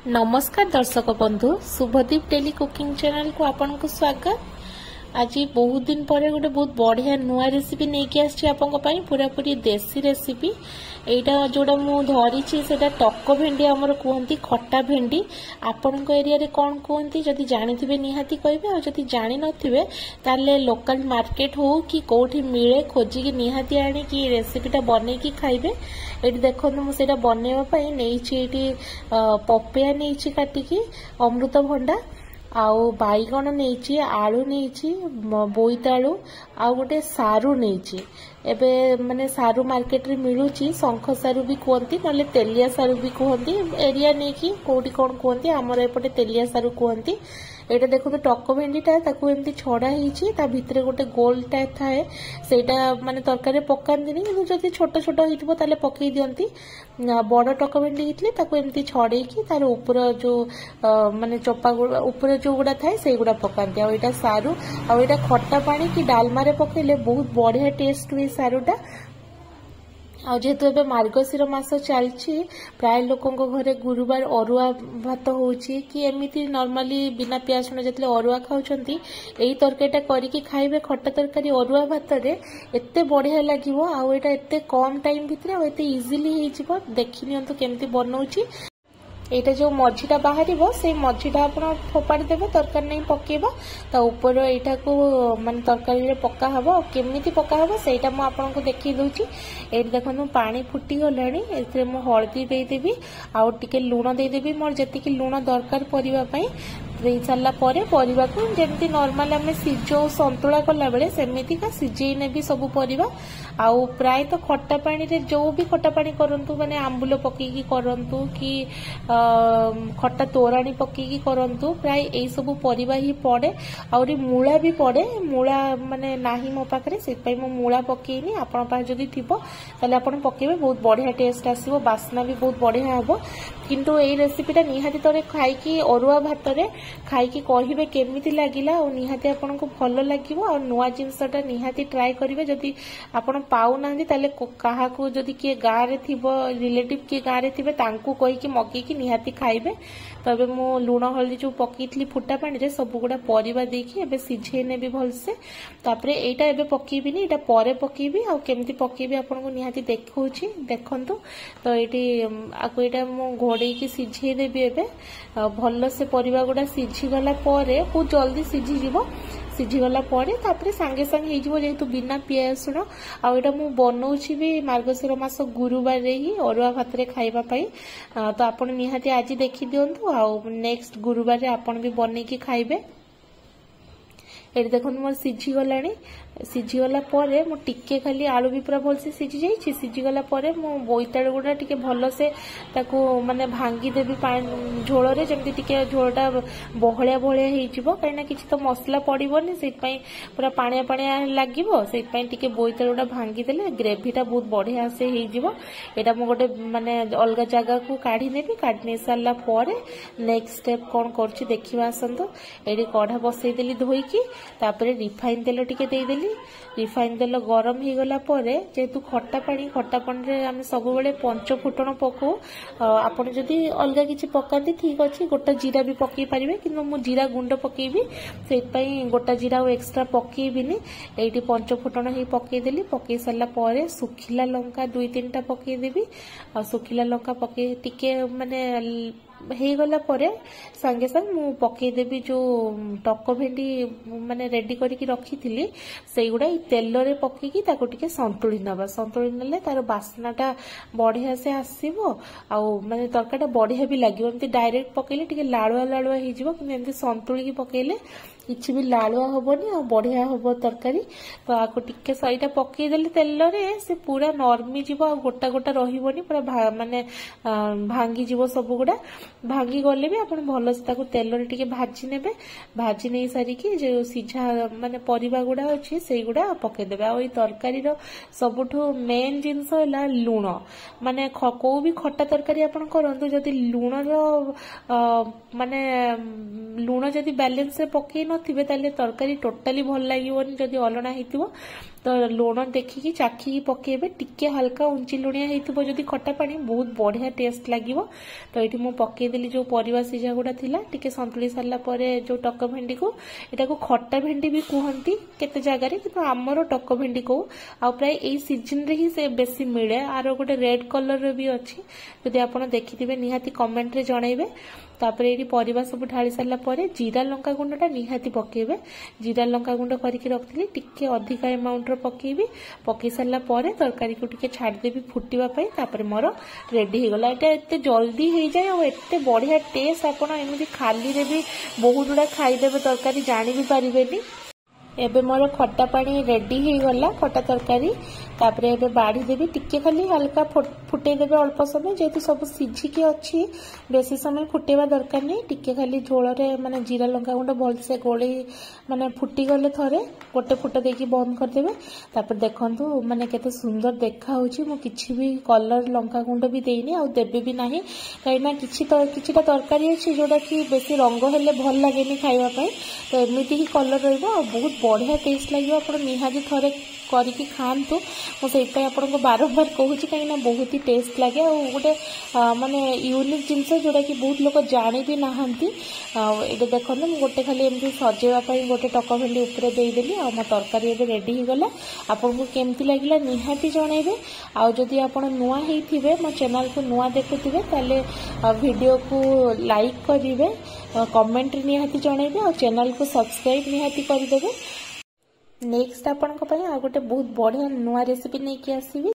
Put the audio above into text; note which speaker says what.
Speaker 1: नमस्कार दर्शक बंधु शुभदीप डेली कुकिंग चैनल को आपन को स्वागत। आज बहुत दिन पर गोटे बहुत बढ़िया नुआ रेसिपी नहीं आसी पूरा पूरी देसी रेसिपी। एटा जोड़ा मु धरी सेटा टक भेंडी आमर कहती खट्टा भेंडी। आपण एरिया रे कौन कहती जदि जानी निहाती कहे जदि जानी नथिबे ताले लोकल मार्केट हो कि कोठी मिले खोजिकी निहाती आनी कि रेसिपीटा बनै की खाइबे। एटी देखो मुझे बनवाई नहीं पपया नहीं काटिकी अमृतभंडा आउ बैगण नहीं आलू नहीं बोईतालू आउ गोटे सारू नहीं एबे माने सारू मार्केट रे मिलूची शंख सारू भी कहती ना तेलिया सारू भी कहती एरिया नहीं कि कोटी कौन कहती आमर एपटे तेलिया सारू कहती। एटा देखो तो टक भेंडीटा ताकू एमती छड़ा होईची ता भितरे गोटे गोल टाइप थाए सेटा माने तरकारी पकांतीनी किंतु जदि छोट छोट होइतबो ताले पकई दियंती। बड़ टक भेंडी हितले ताकू एमती छड़ेकी तार ऊपर जो माने चोपा ऊपर जो गुडा थाए से गुडा पकांती। आ एटा सारू आ एटा खट्टा पानी कि डालमा रे पकेले बहुत बढ़िया टेस्ट हुए सारूटा। आ जेहेतु एबे मार्गशीर मास चलछि प्राय लोकों घरे गुरुवार अरुआ भात होउछि कि एमिति नॉर्मली बिना प्याज रसुण जतले अरुआ खाउछंती एई तरकारीटा करिकि खाइबे खट्टा तरकारी अरुआ भात रे एते बढ़िया लागिवो। आ एटा एते कम टाइम भितरे आ एते इजीली हेइ जिवो। देखि नियंतु केमति बनौछि। एटा जो मझीटा बाहर से मझीटा आप फोपाड़ी देवे तरकारी नहीं पकेबा ता ऊपर एटा को मान तरकारी रे पक्का हबो केमिति पक्का हबो सेटा मु आपन को देखि दउची। एट देखनु पानी फुटी गलानी एथरे मु हळदी देई देबी आ टिके लूण देई देबी मोर जति कि लूण दरकार परिबा पई देई सारला परे परिबा को जेमति नॉर्मल हमें सिजो संतुला कला बेले सेमिति का सिजेई नेबी सब परिबा। आउ प्राय तो खट्टा पानी रे जो भी खट्टा पानी करंतु माने आंबुल पकेकी करंतु कि खट्टा तोराणी पकेकी करंतु प्राय एई सब परिबा ही पड़े। आउरी मूला भी पड़े मूला माने नाही मो पाखरे से पई मो मूला पकेनी आपण पास जदी थिबो ताले आपण पकेबे बहुत बढ़िया टेस्ट आसीबो बास्ना भी बहुत बढ़िया हबो। किंतु एई रेसिपीटा निहाती तरे खाइकी अरुआ भात रे खाइकी कहिबे केमिति लागिला और निहाती आपन को भलो लागिवो और नुआ जिंसटा निहाती ट्राई करिवे। जदी आपण पाउ नांदी ताले काहा को जदी के गां रे थिबो रिलेटिव के गां रे थिबे तांकू कहि कि मगे कि निहाती खाइबे। तबे मो लूण हळदी जो पकीथली फुटा पानी रे सब गुडा परिबा देखि एबे सिझे नेबी भलसे तापरे एटा एबे पकीबिनी एटा परे पकीबी आ केमिति पकीबी आपन को निहाती देखौछि देखंतु। तो एटी आको एटा मो घोड़े की सिझे देबी एबे भल से परिबा गुडा सिझी गला परे बहुत जल्दी सिझी जीवो सिझीगला तापरे सांगे सांगे हेजिवो जेहेतु बिना पियाज रसुण आ एटा मु बनौछि भी मार्गशीर मास गुरुवार रे ही अरुआ भात रे खाइबा पई। तो आपण निहाती आज देखि दियंतु आ नेक्स्ट गुरुवार रे आपण भी बनै की खाइबे। एटी देखन मोर सिझी गलानी सिझीगला मु टिके खाली आलू भी पूरा भल से सिझी जाइछि सिझीगला मु बोईतालू गुडा टिके भल से ताकू माने भांगी देबी झोल रे जेमति टिके झोलटा बहळिया बहळिया हेजिवो काइना किछि तो मसला पड़िबोनी सेट पई पूरा पाणिया पाणिया लागिवो सेट पई टिके बोईतालूटा भांगी देले ग्रेवीटा बहुत बढ़िया से हेजिवो। एटा मु गोटे माने अलगा जगह को काढी नेबी काढी नै सारला परे नेक्स्ट स्टेप कोन करछि देखिबा आसंतो। एडी कढ़ा बसई देली धोईकी तापरे रिफाइन तेल टिके देई देली रिफाइन तेल गरम हो गला जेहेतु खट्टा पानी रे आम सब बेले पंच फुटण पकऊ आपड़ जदि अलग किसी पकाती ठीक अच्छे गोटा जीरा भी पकई पारे कि मु जीरा गुंड पकेबी से गोटा जीरा एक्सट्रा पकेबिनी ये पंच फुटण ही पकईदेली पकई सारा सुखिला लंका 2-3टा पकईदेवी आ सुखिला लंका पकई टिके माने हो गला सांगे सांग मु पकईदेवी जो टक भेंडी माने रेडी करके रखी थी से गुड़ा तेल रे पकईकी ताको टिके संतुली नबा संतुली नेले तार बास्नाटा बढ़िया से आसीबो आ माने तरकाटा बढ़िया भी लागिवो। एमती डायरेक्ट पकईले टिके लालुआ लालुआ हो जिवो कि एमती संतुली पकईले किछि भी लालुआ हबोनी आ बढ़िया हबो तरकारी। तो आको टिके सईटा पकई देले तेल रे से पूरा नरमी जिवो आ गोटा गोटा रहिबोनी पूरा माने भांगी जिवो सब गुडा भांगी गले भी आपण भल से ताको तेल रे टिके भाजी नेबे भाजी नै सारी कि जो सिझा माने परिबा गुडा अछि सेई गुडा पकई देबे। आ ओई तरकारी रो सबुठो मेन जिंस होला लूण माने को भी खट्टा तरकारी आपण करंतु जदि लूण रो माने लूण जदि बैलेंस से पकई नथिबे ताले तरकारी टोटली भल लागिवोनी जदि अलणा हेतिबो। तो लुण देखिकी चाखिकी पकेबे टिके हल्का उंची लुणिया होइतबो जदि खट्टा पानी बहुत बढ़िया टेस्ट लागिवो। तो ये मु पकेदेली जो परिवा सिझा गुड़ा थिला टिके संतुली सारला परे जो टक भेंडी को एटा को खट्टा भेंडी भी कहती केते जगह रे किंतु आमर टक भेंडी को आ प्राय एई सीजन रे ही से बेसी मिले। आर गोटे रेड कलर रे भी अछि जदि आपण देखिथिबे निहाती कमेंट रे जणाइबे। तापर ये परिवा सब ढाली सारला परे जीरा लंका गुंडटा निहाती पकेबे। जीरा लंका गुंड करके रखथिली टिके अधिका अमाउंट रो पकेबी। पकई सारला परे तरकारी को टिके छाड़ देबी फुटिबा पई। तापर मोर रेडी हो गला। एटा एते जल्दी हो जाए और एते बढ़िया टेस्ट आपण एमि खाली रे भी बहुत गुडा खाई देबे तरकारी जानि भी परिबेनी। एबे मोर खट्टा पानी रेडी हो गला खट्टा तरकारी। तापरे एबे बाड़ी देबी टिके खाली हल्का फुटे देबे अल्प समय जेतु सब सिझिकी अछि बेसी समय फुटेबा दरकार नहीं। टिके खाली झोल रे माने जीरा लंका गुंड भल से गोली माने फुटी गले थरे गोटे फुट देकी बंद कर देबे। तापर देखंतु माने केते सुंदर देखा होची। मु किछि भी कलर लंका गुंड भी देइनी आ देबे भी नाही काइना किछिटा तरकारी अछि जोडा कि बेसी रंग हेले भल लागेनी खाइबा पय। तो एमिति ही कलर रहबो आ बहुत बढ़िया टेस्ट लागियो। आपण निहाती थरे करके खातु मुझे आपको बारंबार कहूँ कहीं बहुत ही टेस्ट लगे और गोटे माने यूनिक जिनस जोड़ा कि बहुत लोग जानी भी नहांती। ये देखो मुझे गोटे खाली एमती सजेवाई गोटे टक भेंडी उपरे देदेली आ मो तरकारी एबे रेडी हो गला। आपको केमती लगिला निहाती जनइबे। आ जदि आपण नुआ हेइथिबे मो चैनल को नुआ देखुथिबे ताले वीडियो को लाइक करिवे कमेंट निहाती जनइबे और चैनल को सब्सक्राइब निहाती करदेबे। नेक्स्ट आपण को आ गोटे बहुत बढ़िया नुआ रेसिपी नहीं कि आसीबी।